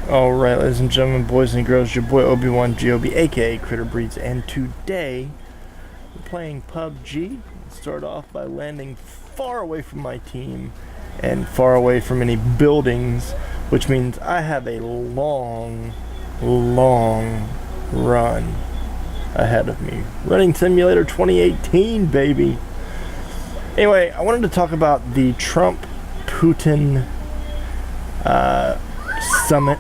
Alright, ladies and gentlemen, boys and girls, your boy Obi-Wan Geoby, aka CritterBreeds, and today we're playing Pubg. Start off by landing far away from my team and far away from any buildings, which means I have a long run ahead of me. Running Simulator 2018, baby! Anyway, I wanted to talk about the Trump-Putin summit,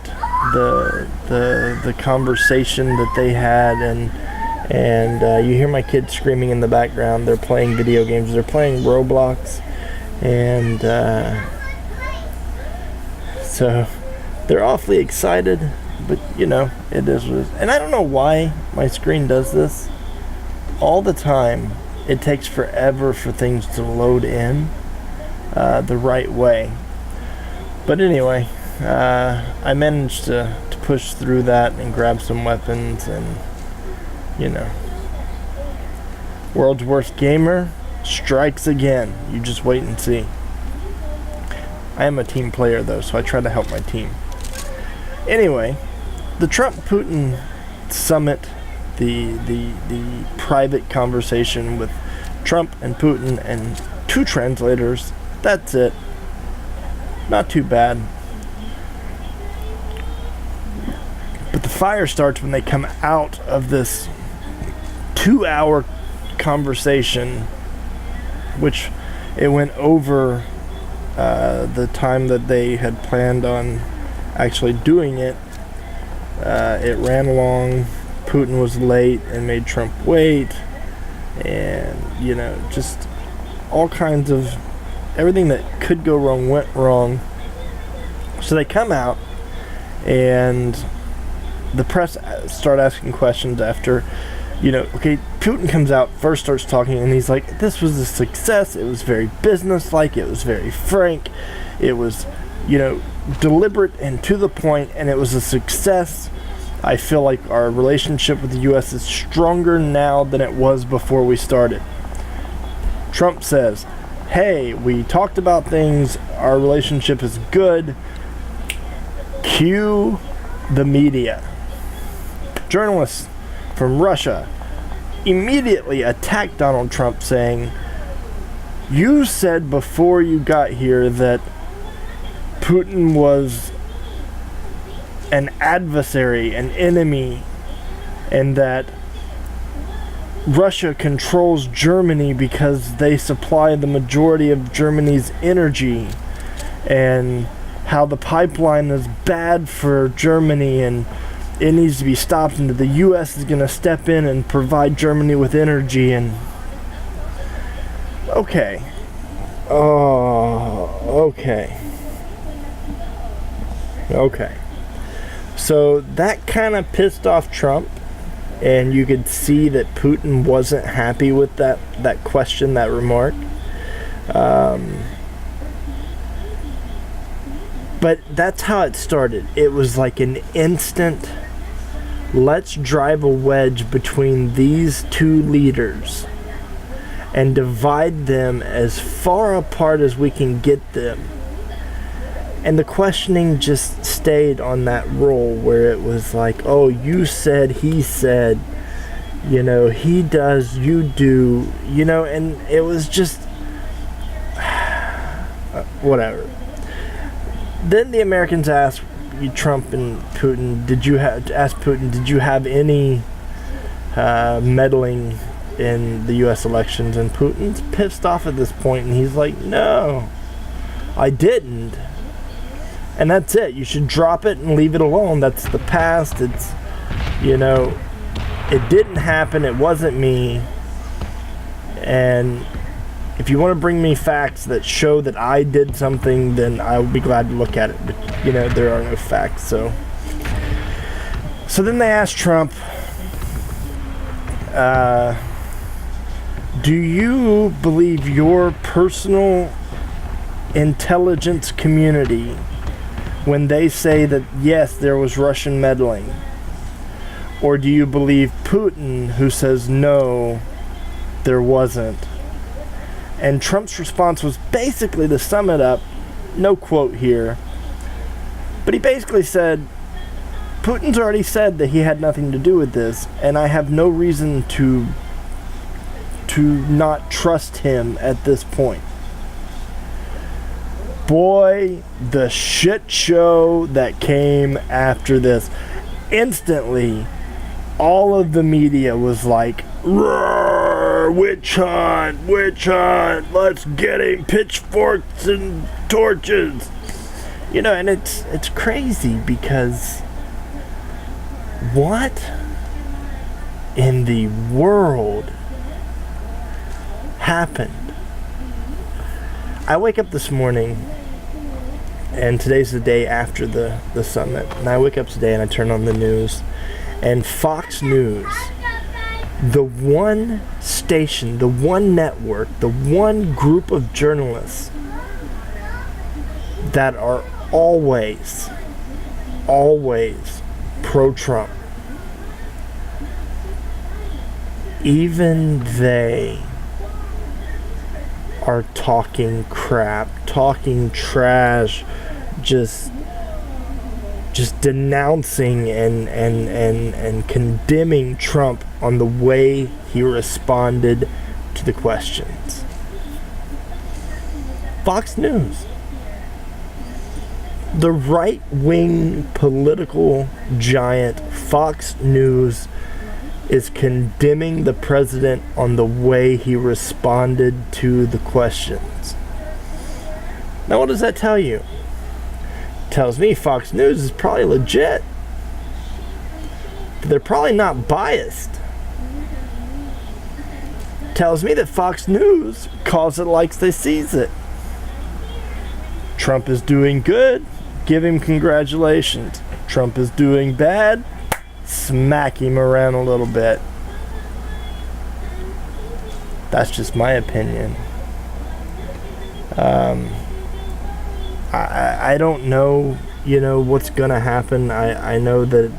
the conversation that they had, and you hear my kids screaming in the background. They're playing video games. They're playing Roblox, and so they're awfully excited. But you know, it is what it is. And I don't know why my screen does this all the time. It takes forever for things to load in the right way. But anyway, I managed to push through that and grab some weapons, and you know, world's worst gamer strikes again. You just wait and see. I am a team player though, so I try to help my team. Anyway, the Trump-Putin summit, the private conversation with Trump and Putin and two translators, that's it. Not too bad. But the fire starts when they come out of this 2-hour conversation, which it went over the time that they had planned on actually doing it. It ran along. Putin was late and made Trump wait, and you know, just all kinds of everything that could go wrong went wrong. So they come out, and the press start asking questions after, you know, okay, Putin comes out, first starts talking, and he's like, this was a success. It was very businesslike. It was very frank. It was, you know, deliberate and to the point, and it was a success. I feel like our relationship with the U.S. is stronger now than it was before we started. Trump says, hey, we talked about things. Our relationship is good. Cue the media. Journalists from Russia immediately attacked Donald Trump, saying, you said before you got here that Putin was an adversary, an enemy, and that Russia controls Germany because they supply the majority of Germany's energy, and how the pipeline is bad for Germany and it needs to be stopped, and the U.S. is going to step in and provide Germany with energy. And okay. So that kind of pissed off Trump, and you could see that Putin wasn't happy with that question, that remark. But that's how it started. It was like an instant, let's drive a wedge between these two leaders and divide them as far apart as we can get them. And the questioning just stayed on that roll where it was like, oh, you said, he said, you know, he does, you do, you know, and it was just whatever. Then the Americans asked Trump and Putin, did you have any meddling in the U.S. elections? And Putin's pissed off at this point, and he's like, no, I didn't. And that's it. You should drop it and leave it alone. That's the past. It's, you know, it didn't happen. It wasn't me. And if you want to bring me facts that show that I did something, then I will be glad to look at it. But, you know, there are no facts. So then they asked Trump, do you believe your personal intelligence community when they say that, yes, there was Russian meddling? Or do you believe Putin, who says, no, there wasn't? And Trump's response was basically, to sum it up, no quote here, but he basically said, Putin's already said that he had nothing to do with this, and I have no reason to not trust him at this point. Boy, the shit show that came after this. Instantly, all of the media was like, roar, witch hunt, let's get him, pitchforks and torches. You know, and it's crazy because what in the world happened? I wake up this morning, and today's the day after the summit, and I wake up today and I turn on the news, and Fox News, the one station, the one network, the one group of journalists that are always pro-Trump, even they are talking crap, talking trash, just denouncing and condemning Trump on the way he responded to the questions. Fox News, the right-wing political giant Fox News, is condemning the president on the way he responded to the questions. Now, what does that tell you? It tells me Fox News is probably legit. But they're probably not biased. It tells me that Fox News calls it like they sees it. Trump is doing good, give him congratulations. Trump is doing bad, smack him around a little bit. That's just my opinion. I don't know, what's gonna happen. I know that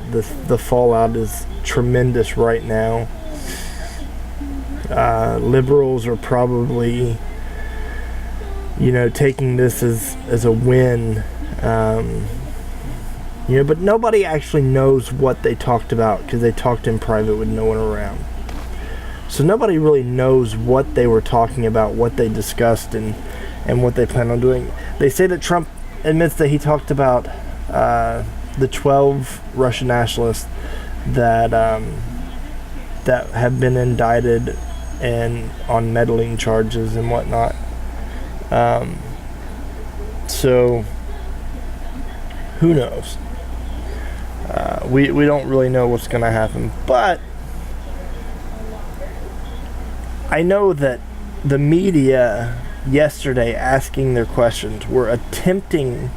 the fallout is tremendous right now. Liberals are probably, taking this as a win. But nobody actually knows what they talked about because they talked in private with no one around. So nobody really knows what they were talking about, what they discussed, and what they plan on doing. They say that Trump admits that he talked about the 12 Russian nationalists that have been indicted and on meddling charges and whatnot. So who knows? We don't really know what's going to happen, but I know that the media yesterday asking their questions were attempting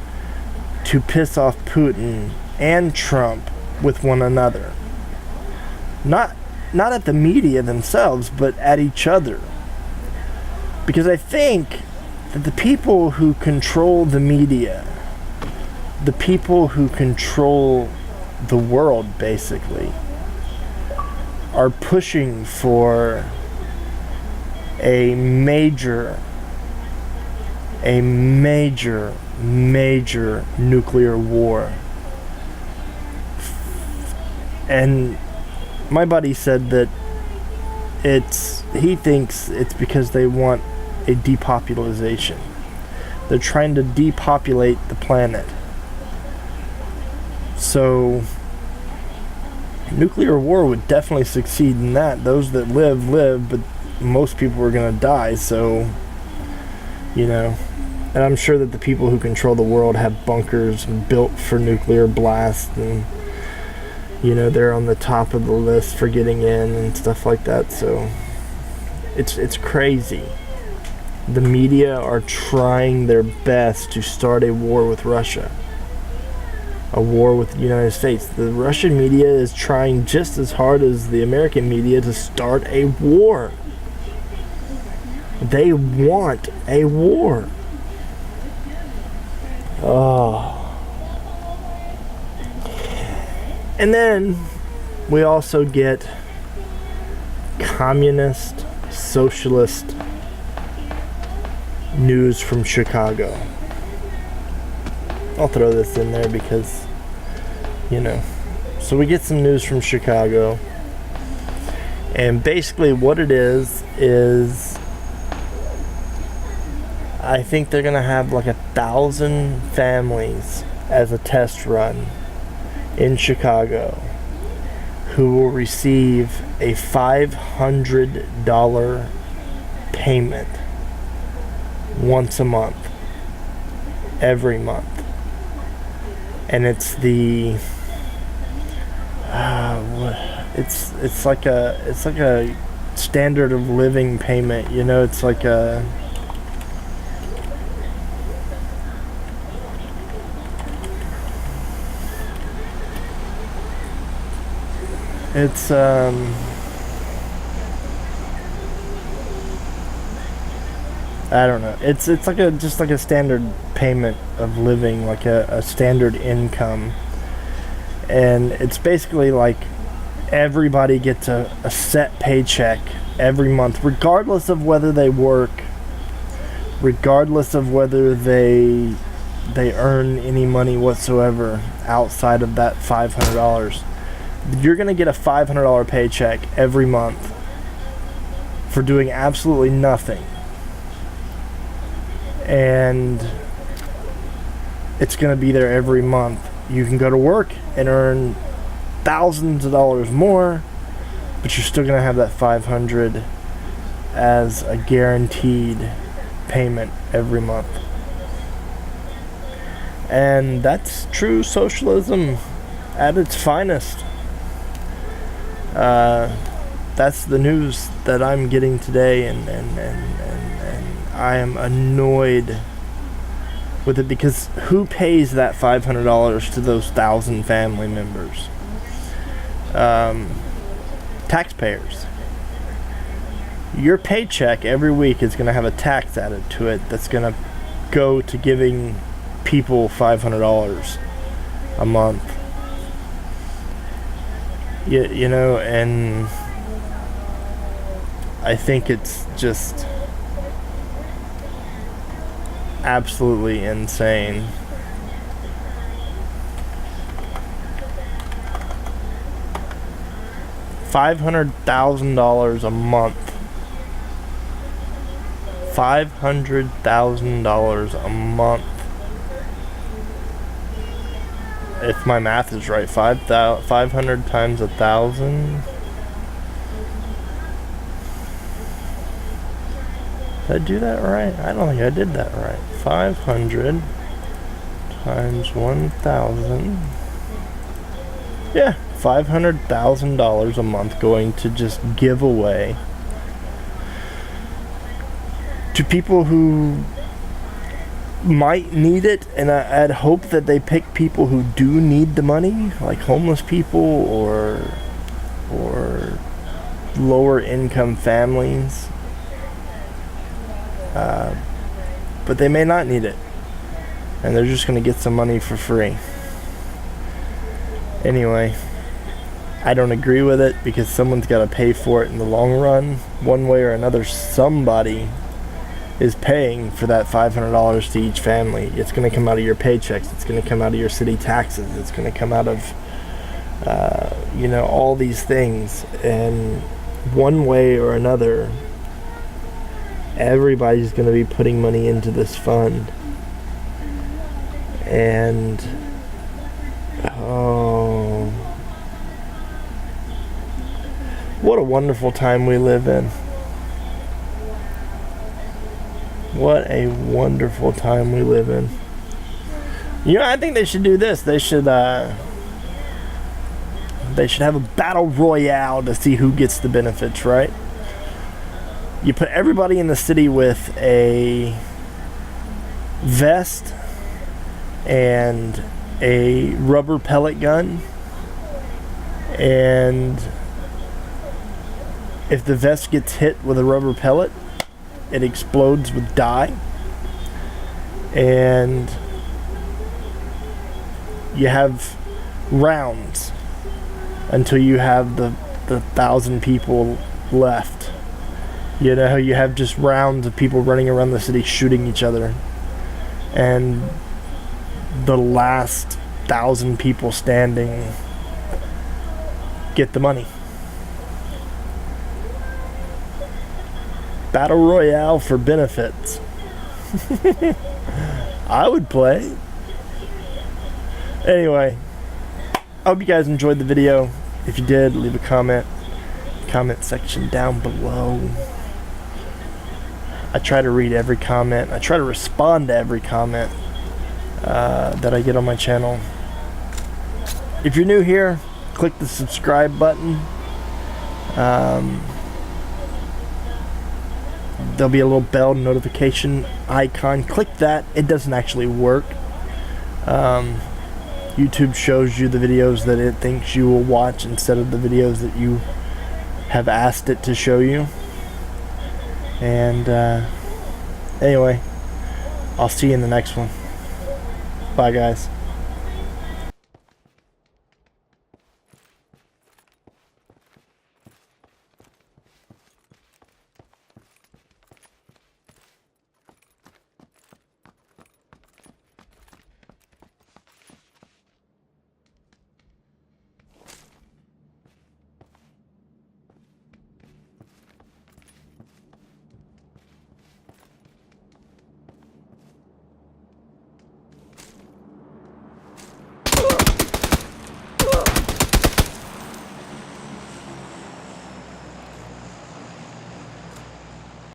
to piss off Putin and Trump with one another. Not at the media themselves, but at each other. Because I think that the people who control the media, the people who control the world, basically, are pushing for a major nuclear war. And my buddy said that he thinks it's because they want a depopulation. They're trying to depopulate the planet. So nuclear war would definitely succeed in that. Those that live, but most people are going to die. So, and I'm sure that the people who control the world have bunkers built for nuclear blast, and they're on the top of the list for getting in and stuff like that. So it's crazy. The media are trying their best to start a war with Russia, a war with the United States. The Russian media is trying just as hard as the American media to start a war. They want a war. Oh. And then we also get communist, socialist news from Chicago. I'll throw this in there because, So we get some news from Chicago, and basically what it is I think they're gonna have like 1,000 families as a test run in Chicago who will receive a $500 payment once a month, every month. And it's the it's like a standard of living payment, you know. It's like a I don't know. It's like just like a standard payment of living, like a standard income. And it's basically like everybody gets a set paycheck every month, regardless of whether they work, regardless of whether they earn any money whatsoever outside of that $500. You're going to get a $500 paycheck every month for doing absolutely nothing. And it's going to be there every month. You can go to work and earn thousands of dollars more, but you're still going to have that $500 as a guaranteed payment every month. And that's true socialism at its finest. That's the news that I'm getting today, and I am annoyed with it, because who pays that $500 to those 1,000 family members? Taxpayers. Your paycheck every week is going to have a tax added to it that's going to go to giving people $500 a month. You know, and I think it's just absolutely insane. $500,000 a month. $500,000 a month. If my math is right, 500 times 1,000. Did I do that right? I don't think I did that right. 500 times 1,000. Yeah, $500,000 a month going to just give away to people who might need it, and I'd hope that they pick people who do need the money, like homeless people or lower income families. But they may not need it, and they're just going to get some money for free. Anyway, I don't agree with it, because someone's got to pay for it in the long run. One way or another, somebody is paying for that $500 to each family. It's going to come out of your paychecks. It's going to come out of your city taxes. It's going to come out of, all these things. And one way or another, everybody's going to be putting money into this fund. And, oh, what a wonderful time we live in. What a wonderful time we live in. You know, I think they should do this. They should have a battle royale to see who gets the benefits, right? You put everybody in the city with a vest and a rubber pellet gun, and if the vest gets hit with a rubber pellet, it explodes with dye, and you have rounds until you have the 1,000 people left. You know, you have just rounds of people running around the city shooting each other, and the last 1,000 people standing get the money. Battle Royale for benefits. I would play. Anyway, I hope you guys enjoyed the video. If you did, leave a comment section down below. I try to read every comment. I try to respond to every comment that I get on my channel. If you're new here, click the subscribe button. There'll be a little bell notification icon. Click that. It doesn't actually work. YouTube shows you the videos that it thinks you will watch instead of the videos that you have asked it to show you. And anyway, I'll see you in the next one. Bye, guys.